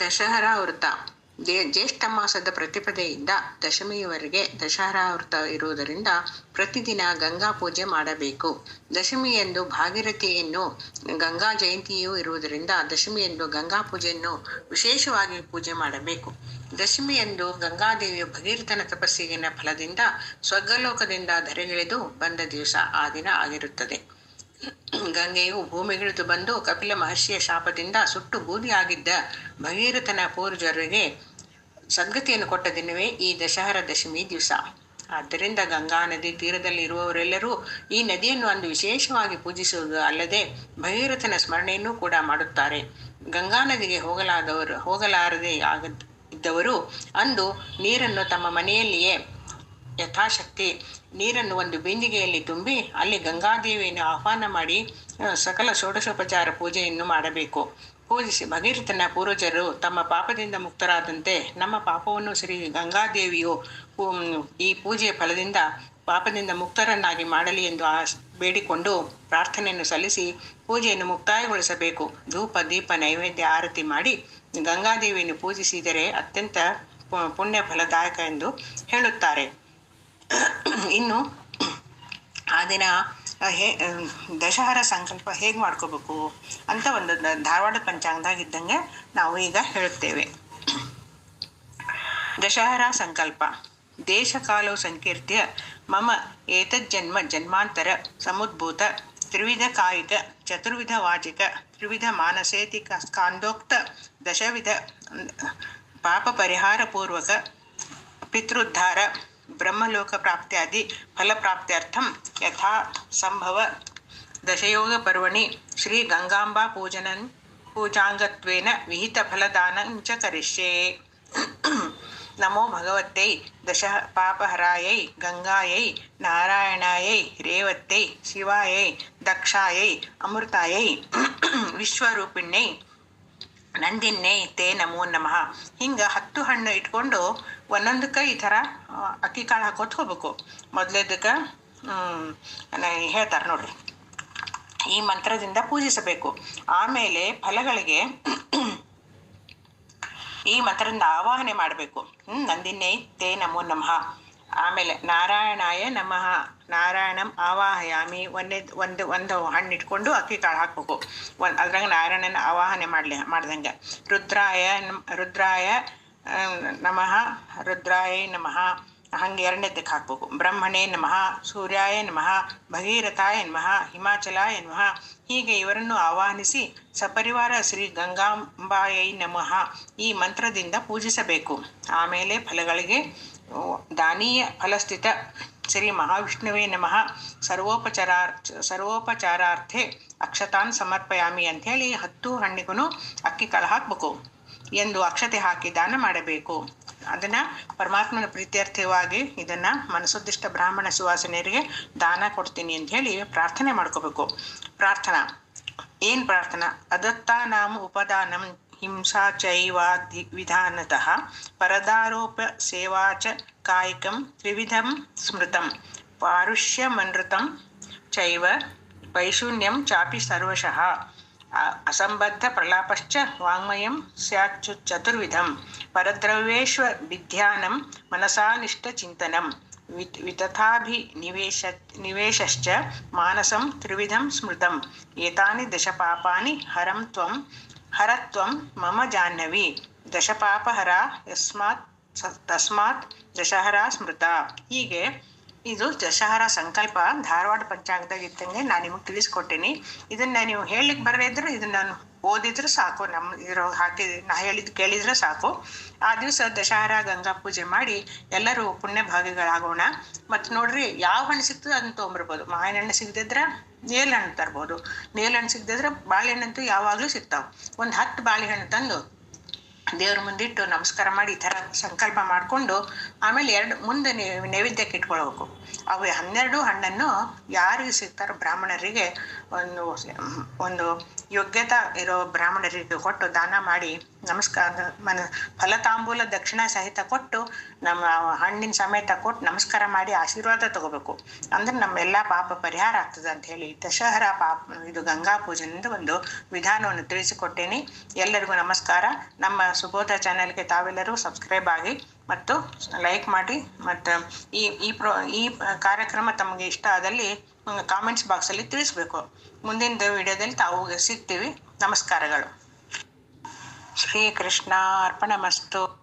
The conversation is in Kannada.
ದಶಹರಾ ವೃತ ಜ್ಯೇಷ್ಠ ಮಾಸದ ಪ್ರತಿಪದೆಯಿಂದ ದಶಮಿಯವರೆಗೆ ದಶಹರಾ ವೃತ ಇರುವುದರಿಂದ ಪ್ರತಿದಿನ ಗಂಗಾ ಪೂಜೆ ಮಾಡಬೇಕು. ದಶಮಿಯಂದು ಭಾಗೀರಥಿಯನ್ನು ಗಂಗಾ ಜಯಂತಿಯೂ ಇರುವುದರಿಂದ ದಶಮಿಯಂದು ಗಂಗಾ ಪೂಜೆಯನ್ನು ವಿಶೇಷವಾಗಿ ಪೂಜೆ ಮಾಡಬೇಕು. ದಶಮಿಯಂದು ಗಂಗಾದೇವಿಯು ಭಗೀರಥನ ತಪಸ್ಸಿನ ಫಲದಿಂದ ಸ್ವರ್ಗಲೋಕದಿಂದ ಧರೆಗಿಳಿದು ಬಂದ ದಿವಸ ಆ ದಿನ ಆಗಿರುತ್ತದೆ. ಗಂಗೆಯು ಭೂಮಿಗಿಳಿದು ಬಂದು ಕಪಿಲ ಮಹರ್ಷಿಯ ಶಾಪದಿಂದ ಸುಟ್ಟು ಬೂದಿಯಾಗಿದ್ದ ಭಗೀರಥನ ಪೂರ್ವಜರಿಗೆ ಸದ್ಗತಿಯನ್ನು ಕೊಟ್ಟ ದಿನವೇ ಈ ದಶಹರಾ ದಶಮಿ ದಿವಸ. ಆದ್ದರಿಂದ ಗಂಗಾ ನದಿ ತೀರದಲ್ಲಿ ಇರುವವರೆಲ್ಲರೂ ಈ ನದಿಯನ್ನು ಅಂದು ವಿಶೇಷವಾಗಿ ಪೂಜಿಸುವುದು ಅಲ್ಲದೆ ಭಗೀರಥನ ಸ್ಮರಣೆಯನ್ನು ಕೂಡ ಮಾಡುತ್ತಾರೆ. ಗಂಗಾ ನದಿಗೆ ಹೋಗಲಾರದೆ ಇದ್ದವರು ಅಂದು ನೀರನ್ನು ತಮ್ಮ ಮನೆಯಲ್ಲಿಯೇ ಯಥಾಶಕ್ತಿ ನೀರನ್ನು ಒಂದು ಬಿಂದಿಗೆಯಲ್ಲಿ ತುಂಬಿ ಅಲ್ಲಿ ಗಂಗಾದೇವಿಯನ್ನು ಆಹ್ವಾನ ಮಾಡಿ ಸಕಲ ಷೋಡಶೋಪಚಾರ ಪೂಜೆಯನ್ನು ಮಾಡಬೇಕು. ಪೂಜಿಸಿ ಭಗೀರಥನ ಪೂರ್ವಜರು ತಮ್ಮ ಪಾಪದಿಂದ ಮುಕ್ತರಾದಂತೆ ನಮ್ಮ ಪಾಪವನ್ನು ಶ್ರೀ ಗಂಗಾದೇವಿಯು ಈ ಪೂಜೆಯ ಫಲದಿಂದ ಪಾಪದಿಂದ ಮುಕ್ತರನ್ನಾಗಿ ಮಾಡಲಿ ಎಂದು ಬೇಡಿಕೊಂಡು ಪ್ರಾರ್ಥನೆಯನ್ನು ಸಲ್ಲಿಸಿ ಪೂಜೆಯನ್ನು ಮುಕ್ತಾಯಗೊಳಿಸಬೇಕು. ಧೂಪ ದೀಪ ನೈವೇದ್ಯ ಆರತಿ ಮಾಡಿ ಗಂಗಾದೇವಿಯನ್ನು ಪೂಜಿಸಿದರೆ ಅತ್ಯಂತ ಪುಣ್ಯ ಫಲದಾಯಕ ಎಂದು ಹೇಳುತ್ತಾರೆ. ಇನ್ನು ಆ ದಿನ ದಶಹರಾ ಸಂಕಲ್ಪ ಹೇಗೆ ಮಾಡ್ಕೋಬೇಕು ಅಂತ ಒಂದು ಧಾರವಾಡ ಪಂಚಾಂಗದಾಗ ಇದ್ದಂಗೆ ನಾವು ಈಗ ಹೇಳುತ್ತೇವೆ. ದಶಹರಾ ಸಂಕಲ್ಪ ದೇಶ ಕಾಲವು ಸಂಕೀರ್ತ್ಯ ಮಮ ಏತಜ್ಜನ್ಮ ಜನ್ಮಾಂತರ ಸಮುದ್ಭೂತ ತ್ರಿವಿಧ ಕಾಯಿಕ ಚತುರ್ವಿಧ ವಾಚಿಕ ತ್ರಿವಿಧ ಮಾನಸೇತಿ ಸ್ಕಾಂದೋಕ್ತ ದಶವಿಧ ಪಾಪ ಪರಿಹಾರ ಪೂರ್ವಕ ಪಿತೃದ್ಧಾರ ಬ್ರಹ್ಮಲೋಕ ಪ್ರಾಪ್ತ್ಯಾದಿ ಫಲಪ್ರಾಪ್ತ್ಯರ್ಥಂ ಯಥಾ ಸಂಭವ ದಶಯೋಗ ಪರ್ವಣಿ ಶ್ರೀ ಗಂಗಾಂಬಾ ಪೂಜಾಂಗತ್ವೇನ ವಿಹಿತ ಫಲದಾನಂಚ ಕರಿಷ್ಯೆ. ನಮೋ ಭಗವತ್ತೈ ದಶ ಪಾಪಹರಾಯೈ ಗಂಗಾಯೈ ನಾರಾಯಣಾಯೈ ರೇವತ್ತೈ ಶಿವಾಯೈ ದಕ್ಷಾಯೈ ಅಮೃತಾಯೈ ವಿಶ್ವರೂಪಿಣ್ಯೈ ನಂದಿನ್ನೇ ತೇ ನಮೋ ನಮಃ. ಹಿಂಗೆ 10 ಹಣ್ಣು ಇಟ್ಕೊಂಡು ಒಂದೊಂದಕ್ಕೆ ಈ ಥರ ಅಕ್ಕಿ ಕಾಳು ಹಾಕೋತ ಹೋಗ್ಬೇಕು. ಮೊದಲೇದಕ್ಕೆ ಹೇಳ್ತಾರೆ ನೋಡ್ರಿ, ಈ ಮಂತ್ರದಿಂದ ಪೂಜಿಸಬೇಕು. ಆಮೇಲೆ ಫಲಗಳಿಗೆ ಈ ಮಂತ್ರದಿಂದ ಆವಾಹನೆ ಮಾಡಬೇಕು. ನಂದಿನ್ನೇ ತೇ ನಮೋ ನಮಃ. ಆಮೇಲೆ ನಾರಾಯಣಾಯ ನಮಃ ನಾರಾಯಣಂ ಆವಾಹಯಾಮಿ. ಒಂದು ಹಣ್ಣು ಇಟ್ಕೊಂಡು ಅಕ್ಕಿ ಕಾಳು ಹಾಕ್ಬೇಕು. ಅದ್ರಾಗ ನಾರಾಯಣನ ಆವಾಹನೆ ಮಾಡ್ದಂಗೆ. ರುದ್ರಾಯ ನಮಃ ರುದ್ರಾಯ ನಮಃ ಹಂಗೆ ಎರಡನೇದಕ್ಕೆ ಹಾಕ್ಬೇಕು. ಬ್ರಹ್ಮಣೇ ನಮಃ ಸೂರ್ಯಾಯ ನಮಃ ಭಗೀರಥಾಯ ನಮಃ ಹಿಮಾಚಲಾಯ ನಮಃ. ಹೀಗೆ ಇವರನ್ನು ಆವಾಹನಿಸಿ ಸಪರಿವಾರ ಶ್ರೀ ಗಂಗಾಂಬಾಯೈ ನಮಃ ಈ ಮಂತ್ರದಿಂದ ಪೂಜಿಸಬೇಕು. ಆಮೇಲೆ ಫಲಗಳಿಗೆ ದಾನೀಯ ಫಲಸ್ಥಿತ ಶ್ರೀ ಮಹಾವಿಷ್ಣುವೇ ನಮಃ ಸರ್ವೋಪಚಾರಾರ್ಥೆ ಅಕ್ಷತಾನ್ ಸಮರ್ಪಯಾಮಿ ಅಂಥೇಳಿ 10 ಹಣ್ಣಿಗೂ ಅಕ್ಕಿ ಕಾಳು ಹಾಕಬೇಕು ಎಂದು ಅಕ್ಷತೆ ಹಾಕಿ ದಾನ ಮಾಡಬೇಕು. ಅದನ್ನು ಪರಮಾತ್ಮನ ಪ್ರೀತ್ಯರ್ಥವಾಗಿ ಇದನ್ನು ಮನಸ್ಸುದ್ದಿಷ್ಟ ಬ್ರಾಹ್ಮಣ ಸುವಾಸನೆಯರಿಗೆ ದಾನ ಕೊಡ್ತೀನಿ ಅಂತ ಹೇಳಿ ಪ್ರಾರ್ಥನೆ ಮಾಡ್ಕೋಬೇಕು. ಪ್ರಾರ್ಥನಾ ಏನು ಪ್ರಾರ್ಥನಾ? ಅದತ್ತಾನಾಮ ಉಪದಾನಂ ಹಿಂಸಾ ಚೈವಾಧಿ ವಿಧಾನತಃ ಪರದಾರೋಪ ಸೇವಾಚ ಕಾಯಿಕಂ ತ್ರಿವಿಧಂ ಸ್ಮೃತಂ ಪಾರುಷ್ಯಮನೃತಂ ಚೈವ ವೈಶೂನ್ಯಂ ಚಾಪಿ ಸರ್ವಶಃ ಅಸಂಬದ್ಧ ಪ್ರಲಾಪಶ್ಚ ವಾಂಗ್ಮಯಂ ಸ್ಯಾಚ್ಚು ಚತುರ್ವಿಧಂ ಪರದ್ರವ್ಯೇಶ್ವ ವಿಧ್ಯಾನಂ ಮನಸಾನಿಷ್ಠ ಚಿಂತನಂ ವಿತಥಾಭಿನಿವೇಶಶ್ಚ ಮಾನಸಂ ತ್ರಿವಿಧಂ ಸ್ಮೃತಂ ಏತಾನಿ ದಶಪಾಪಾನಿ ಹರತ್ವಂ ಮಮ ಜಾಹ್ನವಿ ದಶಪಾಪಹರ ತಸ್ಮಾತ್ ದಶಹರಾ ಸ್ಮೃತ. ಹೀಗೆ ಇದು ದಶಹರಾ ಸಂಕಲ್ಪ ಧಾರವಾಡ ಪಂಚಾಂಗದಾಗ ಇದ್ದಂಗೆ ನಾನು ನಿಮಗೆ ತಿಳಿಸ್ಕೊಟ್ಟೇನಿ. ಇದನ್ನು ನೀವು ಹೇಳಲಿಕ್ಕೆ ಬರದೇ ಇದ್ರೆ ಇದನ್ನು ನಾನು ಓದಿದ್ರೆ ಸಾಕು, ನಮ್ಮ ಇರೋ ನಾ ಹೇಳಿದ್ದು ಕೇಳಿದ್ರೆ ಸಾಕು. ಆ ದಿವಸ ದಶಹರಾ ಗಂಗಾ ಪೂಜೆ ಮಾಡಿ ಎಲ್ಲರೂ ಪುಣ್ಯ ಭಾಗಿಗಳಾಗೋಣ. ಮತ್ತು ನೋಡ್ರಿ, ಯಾವ ಹಣ್ಣು ಸಿಗ್ತದೆ ಅದನ್ನು ತೊಗೊಂಬರ್ಬೋದು. ಮಾವಿನ ಹಣ್ಣು ಸಿಗದಿದ್ರೆ ನೇಲ್ ಹಣ್ಣು ತರ್ಬೋದು. ನೇಲ್ ಹಣ್ಣು ಸಿಗದಿದ್ರೆ ಬಾಳೆಹಣ್ಣಂತೂ ಯಾವಾಗಲೂ ಸಿಗ್ತಾವೆ. ಒಂದು 10 ಬಾಳೆಹಣ್ಣು ತಂದು ದೇವ್ರ ಮುಂದಿಟ್ಟು ನಮಸ್ಕಾರ ಮಾಡಿ ಈ ಥರ ಸಂಕಲ್ಪ ಮಾಡಿಕೊಂಡು ಆಮೇಲೆ ಮುಂದೆ ನೈವೇದ್ಯಕ್ಕೆ ಇಟ್ಕೊಳ್ಬೇಕು. ಅವು 12 ಹಣ್ಣನ್ನು ಯಾರಿಗೆ ಸಿಗ್ತಾರೋ ಬ್ರಾಹ್ಮಣರಿಗೆ ಒಂದು ಯೋಗ್ಯತಾ ಇರೋ ಬ್ರಾಹ್ಮಣರಿಗೆ ಕೊಟ್ಟು ದಾನ ಮಾಡಿ ನಮಸ್ಕಾರ ಫಲತಾಂಬೂಲ ದಕ್ಷಿಣ ಸಹಿತ ಕೊಟ್ಟು ನಮ್ಮ ಹಣ್ಣಿನ ಸಮೇತ ಕೊಟ್ಟು ನಮಸ್ಕಾರ ಮಾಡಿ ಆಶೀರ್ವಾದ ತಗೋಬೇಕು. ಅಂದ್ರೆ ನಮ್ಮೆಲ್ಲ ಪಾಪ ಪರಿಹಾರ ಆಗ್ತದೆ ಅಂತ ಹೇಳಿ ದಶಹರಾ ಇದು ಗಂಗಾ ಪೂಜೆಯಿಂದ ಒಂದು ವಿಧಾನವನ್ನು ತಿಳಿಸಿಕೊಟ್ಟೇನೆ. ಎಲ್ಲರಿಗೂ ನಮಸ್ಕಾರ. ನಮ್ಮ ಸುಬೋಧ ಚಾನೆಲ್ಗೆ ತಾವೆಲ್ಲರೂ ಸಬ್ಸ್ಕ್ರೈಬ್ ಆಗಿ ಮತ್ತು ಲೈಕ್ ಮಾಡಿ. ಮತ್ತು ಈ ಕಾರ್ಯಕ್ರಮ ತಮಗೆ ಇಷ್ಟ ಆದಲ್ಲಿ ಕಾಮೆಂಟ್ಸ್ ಬಾಕ್ಸಲ್ಲಿ ತಿಳಿಸ್ಬೇಕು. ಮುಂದಿನ ವಿಡಿಯೋದಲ್ಲಿ ತಾವು ಸಿಗ್ತೀವಿ. ನಮಸ್ಕಾರಗಳು. ಶ್ರೀಕೃಷ್ಣ ಅರ್ಪಣಮಸ್ತು.